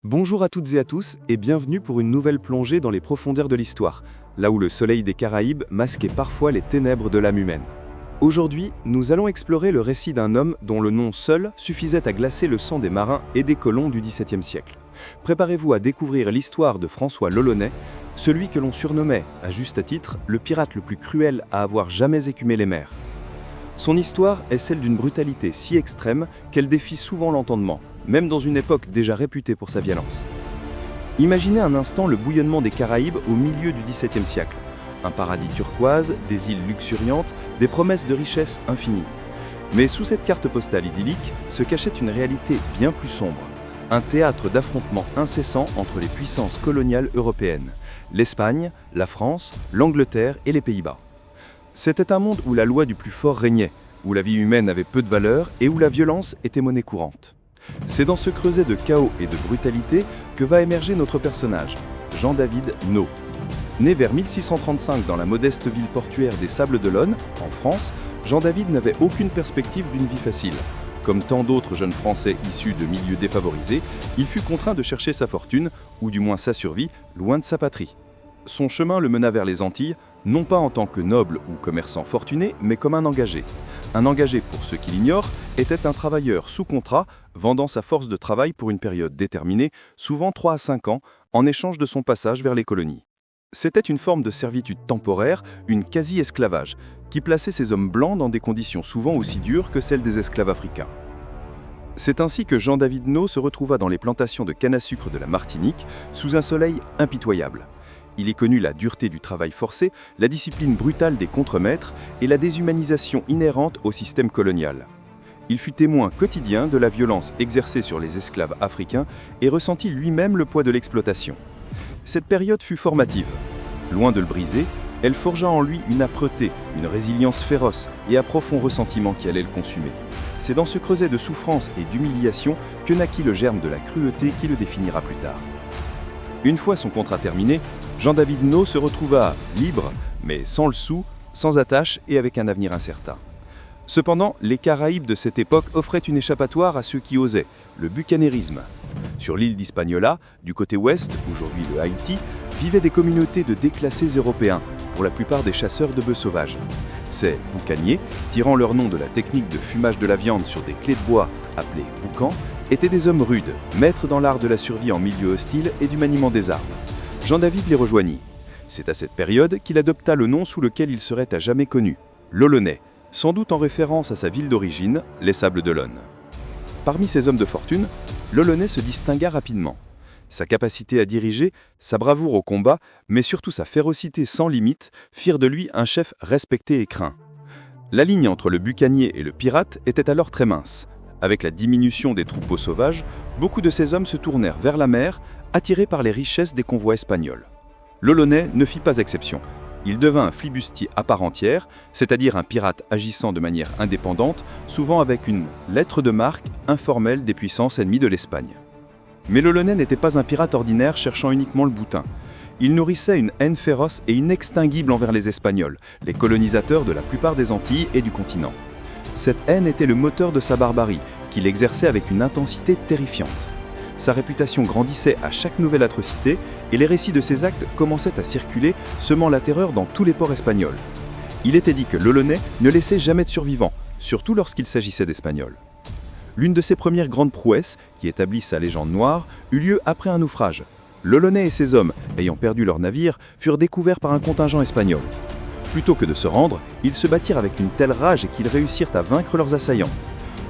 Bonjour à toutes et à tous et bienvenue pour une nouvelle plongée dans les profondeurs de l'histoire, là où le soleil des Caraïbes masquait parfois les ténèbres de l'âme humaine. Aujourd'hui, nous allons explorer le récit d'un homme dont le nom seul suffisait à glacer le sang des marins et des colons du XVIIe siècle. Préparez-vous à découvrir l'histoire de François l'Olonnais, celui que l'on surnommait, à juste titre, le pirate le plus cruel à avoir jamais écumé les mers. Son histoire est celle d'une brutalité si extrême qu'elle défie souvent l'entendement, même dans une époque déjà réputée pour sa violence. Imaginez un instant le bouillonnement des Caraïbes au milieu du XVIIe siècle. Un paradis turquoise, des îles luxuriantes, des promesses de richesse infinies. Mais sous cette carte postale idyllique se cachait une réalité bien plus sombre. Un théâtre d'affrontements incessants entre les puissances coloniales européennes, l'Espagne, la France, l'Angleterre et les Pays-Bas. C'était un monde où la loi du plus fort régnait, où la vie humaine avait peu de valeur et où la violence était monnaie courante. C'est dans ce creuset de chaos et de brutalité que va émerger notre personnage, Jean-David Naud. Né vers 1635 dans la modeste ville portuaire des Sables-d'Olonne, en France, Jean-David n'avait aucune perspective d'une vie facile. Comme tant d'autres jeunes Français issus de milieux défavorisés, il fut contraint de chercher sa fortune, ou du moins sa survie, loin de sa patrie. Son chemin le mena vers les Antilles, non pas en tant que noble ou commerçant fortuné, mais comme un engagé. Un engagé, pour ceux qui l'ignorent, était un travailleur sous contrat, vendant sa force de travail pour une période déterminée, souvent 3 à 5 ans, en échange de son passage vers les colonies. C'était une forme de servitude temporaire, une quasi-esclavage, qui plaçait ces hommes blancs dans des conditions souvent aussi dures que celles des esclaves africains. C'est ainsi que Jean-David Naud se retrouva dans les plantations de canne à sucre de la Martinique, sous un soleil impitoyable. Il y connut la dureté du travail forcé, la discipline brutale des contremaîtres et la déshumanisation inhérente au système colonial. Il fut témoin quotidien de la violence exercée sur les esclaves africains et ressentit lui-même le poids de l'exploitation. Cette période fut formative. Loin de le briser, elle forgea en lui une âpreté, une résilience féroce et un profond ressentiment qui allait le consumer. C'est dans ce creuset de souffrance et d'humiliation que naquit le germe de la cruauté qui le définira plus tard. Une fois son contrat terminé, Jean-David Naud se retrouva libre, mais sans le sou, sans attache et avec un avenir incertain. Cependant, les Caraïbes de cette époque offraient une échappatoire à ceux qui osaient, le bucanérisme. Sur l'île d'Hispaniola, du côté ouest, aujourd'hui le Haïti, vivaient des communautés de déclassés européens, pour la plupart des chasseurs de bœufs sauvages. Ces boucaniers, tirant leur nom de la technique de fumage de la viande sur des clés de bois appelées boucans, étaient des hommes rudes, maîtres dans l'art de la survie en milieu hostile et du maniement des armes. Jean-David les rejoignit. C'est à cette période qu'il adopta le nom sous lequel il serait à jamais connu, l'Olonnais, sans doute en référence à sa ville d'origine, les Sables-d'Olonne. Parmi ces hommes de fortune, l'Olonnais se distingua rapidement. Sa capacité à diriger, sa bravoure au combat, mais surtout sa férocité sans limite, firent de lui un chef respecté et craint. La ligne entre le bucanier et le pirate était alors très mince. Avec la diminution des troupeaux sauvages, beaucoup de ces hommes se tournèrent vers la mer, attirés par les richesses des convois espagnols. L'Olonnais ne fit pas exception. Il devint un flibustier à part entière, c'est-à-dire un pirate agissant de manière indépendante, souvent avec une lettre de marque informelle des puissances ennemies de l'Espagne. Mais l'Olonnais n'était pas un pirate ordinaire cherchant uniquement le boutin. Il nourrissait une haine féroce et inextinguible envers les Espagnols, les colonisateurs de la plupart des Antilles et du continent. Cette haine était le moteur de sa barbarie, qu'il exerçait avec une intensité terrifiante. Sa réputation grandissait à chaque nouvelle atrocité et les récits de ses actes commençaient à circuler, semant la terreur dans tous les ports espagnols. Il était dit que l'Olonnais ne laissait jamais de survivants, surtout lorsqu'il s'agissait d'Espagnols. L'une de ses premières grandes prouesses, qui établit sa légende noire, eut lieu après un naufrage. L'Olonnais et ses hommes, ayant perdu leur navire, furent découverts par un contingent espagnol. Plutôt que de se rendre, ils se battirent avec une telle rage qu'ils réussirent à vaincre leurs assaillants.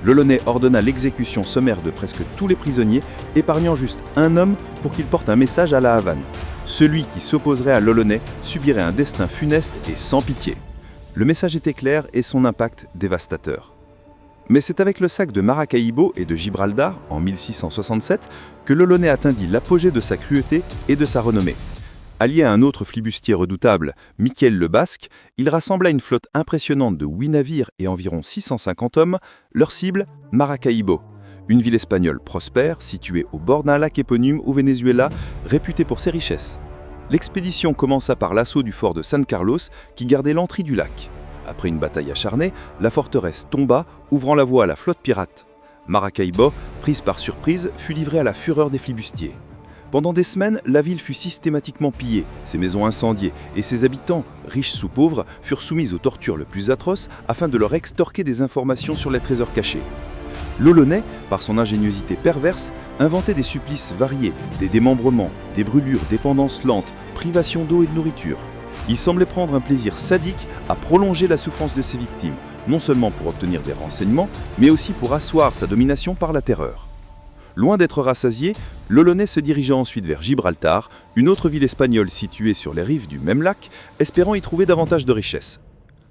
L'Olonnais ordonna l'exécution sommaire de presque tous les prisonniers, épargnant juste un homme pour qu'il porte un message à la Havane. Celui qui s'opposerait à l'Olonnais subirait un destin funeste et sans pitié. Le message était clair et son impact dévastateur. Mais c'est avec le sac de Maracaibo et de Gibraltar, en 1667, que l'Olonnais atteindit l'apogée de sa cruauté et de sa renommée. Allié à un autre flibustier redoutable, Miquel le Basque, il rassembla une flotte impressionnante de 8 navires et environ 650 hommes, leur cible, Maracaibo, une ville espagnole prospère située au bord d'un lac éponyme au Venezuela, réputé pour ses richesses. L'expédition commença par l'assaut du fort de San Carlos qui gardait l'entrée du lac. Après une bataille acharnée, la forteresse tomba, ouvrant la voie à la flotte pirate. Maracaibo, prise par surprise, fut livrée à la fureur des flibustiers. Pendant des semaines, la ville fut systématiquement pillée, ses maisons incendiées, et ses habitants, riches sous pauvres, furent soumis aux tortures les plus atroces afin de leur extorquer des informations sur les trésors cachés. L'Olonais, par son ingéniosité perverse, inventait des supplices variés, des démembrements, des brûlures, dépendances lentes, privations d'eau et de nourriture. Il semblait prendre un plaisir sadique à prolonger la souffrance de ses victimes, non seulement pour obtenir des renseignements, mais aussi pour asseoir sa domination par la terreur. Loin d'être rassasié, l'Olonais se dirigea ensuite vers Gibraltar, une autre ville espagnole située sur les rives du même lac, espérant y trouver davantage de richesses.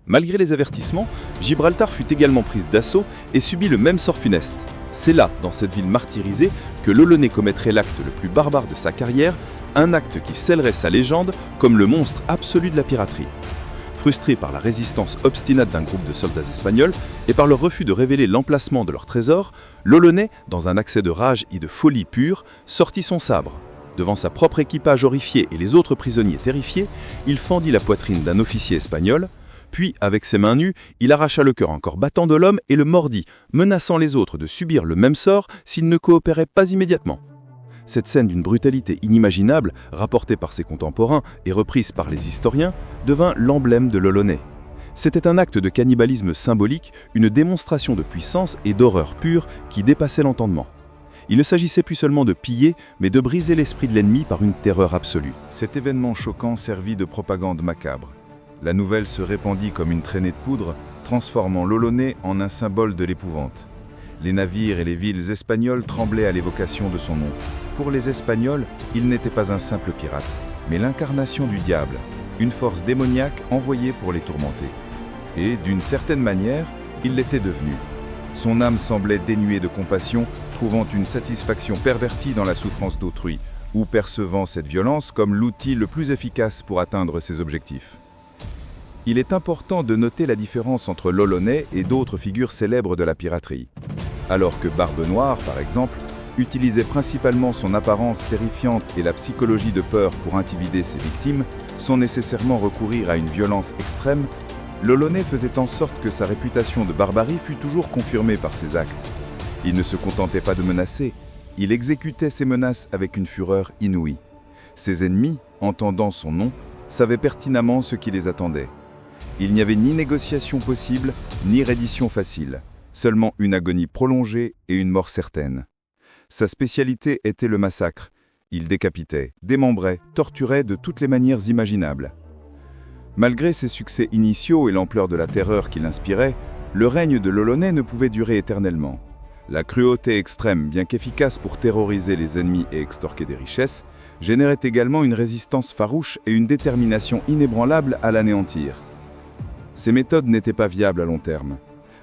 Malgré les avertissements, Gibraltar fut également prise d'assaut et subit le même sort funeste. C'est là, dans cette ville martyrisée, que l'Olonais commettrait l'acte le plus barbare de sa carrière, un acte qui scellerait sa légende comme le monstre absolu de la piraterie. Frustrés par la résistance obstinate d'un groupe de soldats espagnols et par leur refus de révéler l'emplacement de leur trésor, l'Olonais, dans un accès de rage et de folie pure, sortit son sabre. Devant sa propre équipage horrifié et les autres prisonniers terrifiés, il fendit la poitrine d'un officier espagnol, puis, avec ses mains nues, il arracha le cœur encore battant de l'homme et le mordit, menaçant les autres de subir le même sort s'ils ne coopéraient pas immédiatement. Cette scène d'une brutalité inimaginable, rapportée par ses contemporains et reprise par les historiens, devint l'emblème de l'Olonais. C'était un acte de cannibalisme symbolique, une démonstration de puissance et d'horreur pure qui dépassait l'entendement. Il ne s'agissait plus seulement de piller, mais de briser l'esprit de l'ennemi par une terreur absolue. Cet événement choquant servit de propagande macabre. La nouvelle se répandit comme une traînée de poudre, transformant l'Olonais en un symbole de l'épouvante. Les navires et les villes espagnoles tremblaient à l'évocation de son nom. Pour les Espagnols, il n'était pas un simple pirate, mais l'incarnation du diable, une force démoniaque envoyée pour les tourmenter. Et, d'une certaine manière, il l'était devenu. Son âme semblait dénuée de compassion, trouvant une satisfaction pervertie dans la souffrance d'autrui, ou percevant cette violence comme l'outil le plus efficace pour atteindre ses objectifs. Il est important de noter la différence entre l'Olonais et d'autres figures célèbres de la piraterie. Alors que Barbe Noire, par exemple, utilisait principalement son apparence terrifiante et la psychologie de peur pour intimider ses victimes, sans nécessairement recourir à une violence extrême, l'Olonais faisait en sorte que sa réputation de barbarie fût toujours confirmée par ses actes. Il ne se contentait pas de menacer, il exécutait ses menaces avec une fureur inouïe. Ses ennemis, entendant son nom, savaient pertinemment ce qui les attendait. Il n'y avait ni négociation possible, ni reddition facile, seulement une agonie prolongée et une mort certaine. Sa spécialité était le massacre. Il décapitait, démembrait, torturait de toutes les manières imaginables. Malgré ses succès initiaux et l'ampleur de la terreur qu'il inspirait, le règne de l'Olonais ne pouvait durer éternellement. La cruauté extrême, bien qu'efficace pour terroriser les ennemis et extorquer des richesses, générait également une résistance farouche et une détermination inébranlable à l'anéantir. Ces méthodes n'étaient pas viables à long terme.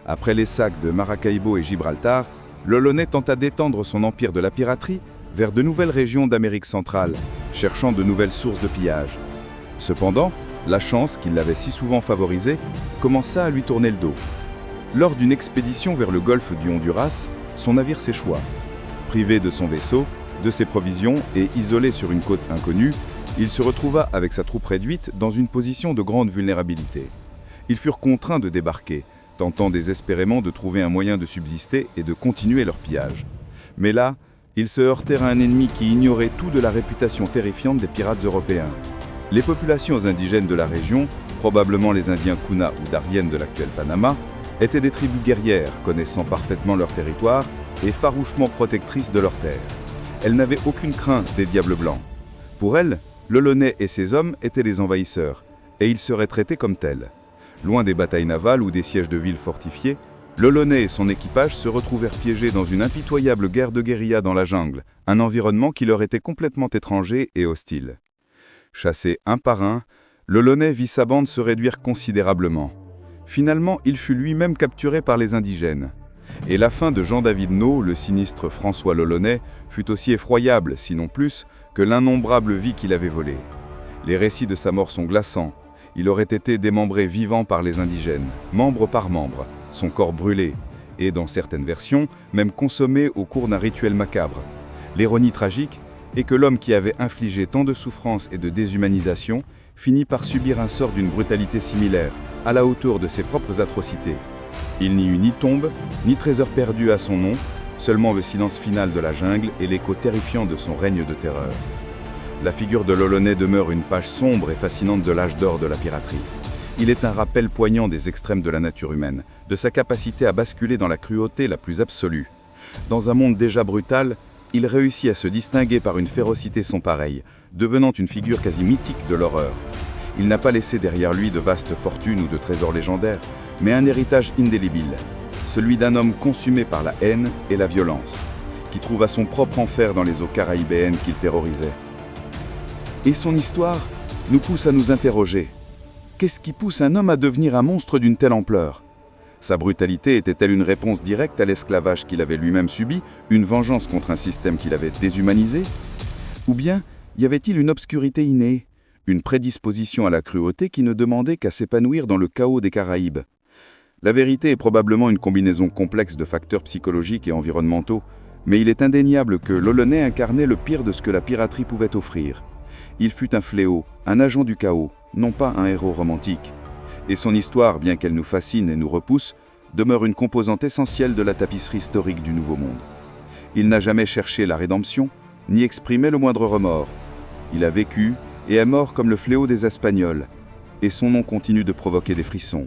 Après les sacs de Maracaibo et Gibraltar, l'Olonais tenta d'étendre son empire de la piraterie vers de nouvelles régions d'Amérique centrale, cherchant de nouvelles sources de pillage. Cependant, la chance, qui l'avait si souvent favorisé, commença à lui tourner le dos. Lors d'une expédition vers le golfe du Honduras, son navire s'échoua. Privé de son vaisseau, de ses provisions et isolé sur une côte inconnue, il se retrouva avec sa troupe réduite dans une position de grande vulnérabilité. Ils furent contraints de débarquer, tentant désespérément de trouver un moyen de subsister et de continuer leur pillage. Mais là, ils se heurtèrent à un ennemi qui ignorait tout de la réputation terrifiante des pirates européens. Les populations indigènes de la région, probablement les Indiens Kuna ou Darien de l'actuel Panama, étaient des tribus guerrières connaissant parfaitement leur territoire et farouchement protectrices de leurs terres. Elles n'avaient aucune crainte des diables blancs. Pour elles, l'Olonais et ses hommes étaient des envahisseurs, et ils seraient traités comme tels. Loin des batailles navales ou des sièges de villes fortifiées, l'Olonais et son équipage se retrouvèrent piégés dans une impitoyable guerre de guérilla dans la jungle, un environnement qui leur était complètement étranger et hostile. Chassé un par un, l'Olonais vit sa bande se réduire considérablement. Finalement, il fut lui-même capturé par les indigènes. Et la fin de Jean-David Naud, le sinistre François l'Olonais, fut aussi effroyable, sinon plus, que l'innombrable vie qu'il avait volée. Les récits de sa mort sont glaçants. Il aurait été démembré vivant par les indigènes, membre par membre, son corps brûlé, et dans certaines versions, même consommé au cours d'un rituel macabre. L'ironie tragique est que l'homme qui avait infligé tant de souffrances et de déshumanisation finit par subir un sort d'une brutalité similaire, à la hauteur de ses propres atrocités. Il n'y eut ni tombe, ni trésor perdu à son nom, Seulement le silence final de la jungle et l'écho terrifiant de son règne de terreur. La figure de l'Olonais demeure une page sombre et fascinante de l'âge d'or de la piraterie. Il est un rappel poignant des extrêmes de la nature humaine, de sa capacité à basculer dans la cruauté la plus absolue. Dans un monde déjà brutal, il réussit à se distinguer par une férocité sans pareille, devenant une figure quasi mythique de l'horreur. Il n'a pas laissé derrière lui de vastes fortunes ou de trésors légendaires, mais un héritage indélébile, celui d'un homme consumé par la haine et la violence, qui trouva son propre enfer dans les eaux caraïbéennes qu'il terrorisait. Et son histoire nous pousse à nous interroger. Qu'est-ce qui pousse un homme à devenir un monstre d'une telle ampleur ? Sa brutalité était-elle une réponse directe à l'esclavage qu'il avait lui-même subi, une vengeance contre un système qu'il avait déshumanisé ? Ou bien y avait-il une obscurité innée, une prédisposition à la cruauté qui ne demandait qu'à s'épanouir dans le chaos des Caraïbes ? La vérité est probablement une combinaison complexe de facteurs psychologiques et environnementaux, mais il est indéniable que l'Olonais incarnait le pire de ce que la piraterie pouvait offrir. Il fut un fléau, un agent du chaos, non pas un héros romantique. Et son histoire, bien qu'elle nous fascine et nous repousse, demeure une composante essentielle de la tapisserie historique du Nouveau Monde. Il n'a jamais cherché la rédemption, ni exprimé le moindre remords. Il a vécu et est mort comme le fléau des Espagnols, et son nom continue de provoquer des frissons.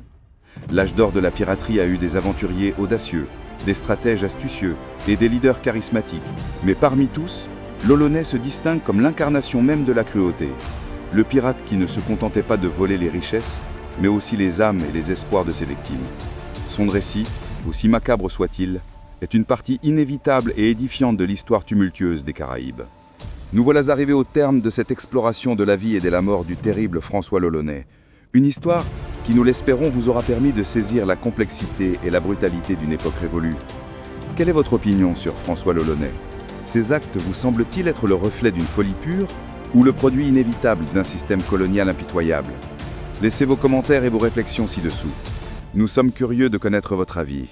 L'âge d'or de la piraterie a eu des aventuriers audacieux, des stratèges astucieux et des leaders charismatiques. Mais parmi tous, l'Olonais se distingue comme l'incarnation même de la cruauté. Le pirate qui ne se contentait pas de voler les richesses, mais aussi les âmes et les espoirs de ses victimes. Son récit, aussi macabre soit-il, est une partie inévitable et édifiante de l'histoire tumultueuse des Caraïbes. Nous voilà arrivés au terme de cette exploration de la vie et de la mort du terrible François l'Olonais. Une histoire qui, nous l'espérons, vous aura permis de saisir la complexité et la brutalité d'une époque révolue. Quelle est votre opinion sur François l'Olonais ? Ses actes vous semblent-ils être le reflet d'une folie pure ou le produit inévitable d'un système colonial impitoyable ? Laissez vos commentaires et vos réflexions ci-dessous. Nous sommes curieux de connaître votre avis.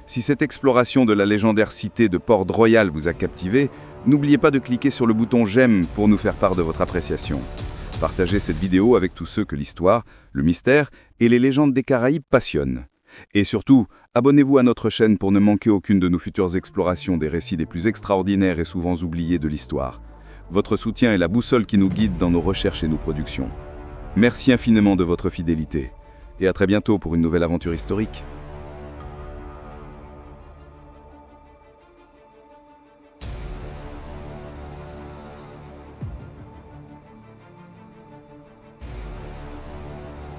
Si cette exploration de la légendaire cité de Port-Royal vous a captivé, n'oubliez pas de cliquer sur le bouton « J'aime » pour nous faire part de votre appréciation. Partagez cette vidéo avec tous ceux que l'histoire, le mystère et les légendes des Caraïbes passionnent. Et surtout, abonnez-vous à notre chaîne pour ne manquer aucune de nos futures explorations des récits les plus extraordinaires et souvent oubliés de l'histoire. Votre soutien est la boussole qui nous guide dans nos recherches et nos productions. Merci infiniment de votre fidélité, et à très bientôt pour une nouvelle aventure historique.